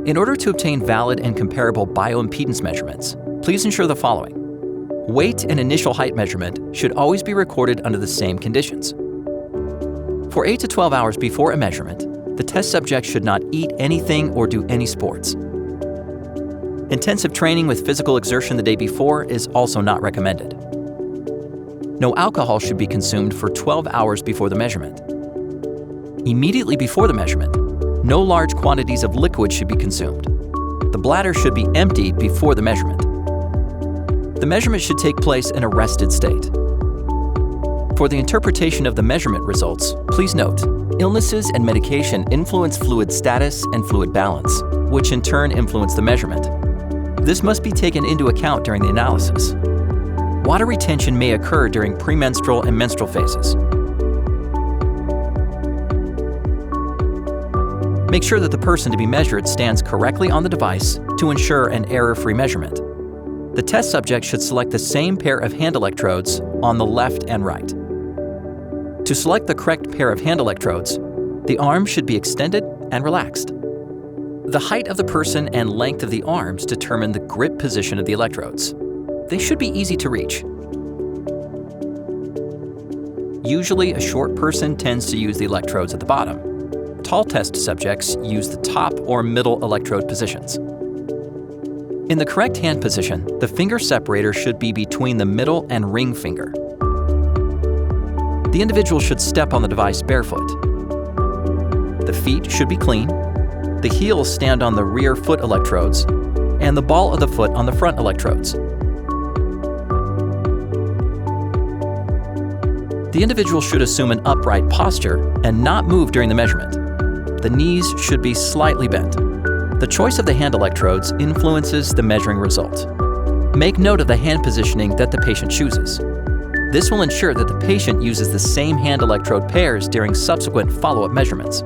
In order to obtain valid and comparable bioimpedance measurements, please ensure the following. Weight and initial height measurement should always be recorded under the same conditions. For 8 to 12 hours before a measurement, the test subject should not eat anything or do any sports. Intensive training with physical exertion the day before is also not recommended. No alcohol should be consumed for 12 hours before the measurement. Immediately before the measurement, no large quantities of liquid should be consumed. The bladder should be emptied before the measurement. The measurement should take place in a rested state. For the interpretation of the measurement results, please note, illnesses and medication influence fluid status and fluid balance, which in turn influence the measurement. This must be taken into account during the analysis. Water retention may occur during premenstrual and menstrual phases. Make sure that the person to be measured stands correctly on the device to ensure an error-free measurement. The test subject should select the same pair of hand electrodes on the left and right. To select the correct pair of hand electrodes, the arm should be extended and relaxed. The height of the person and length of the arms determine the grip position of the electrodes. They should be easy to reach. Usually, a short person tends to use the electrodes at the bottom. Tall test subjects use the top or middle electrode positions. In the correct hand position, the finger separator should be between the middle and ring finger. The individual should step on the device barefoot. The feet should be clean. The heels stand on the rear foot electrodes, and the ball of the foot on the front electrodes. The individual should assume an upright posture and not move during the measurement. The knees should be slightly bent. The choice of the hand electrodes influences the measuring result. Make note of the hand positioning that the patient chooses. This will ensure that the patient uses the same hand electrode pairs during subsequent follow-up measurements.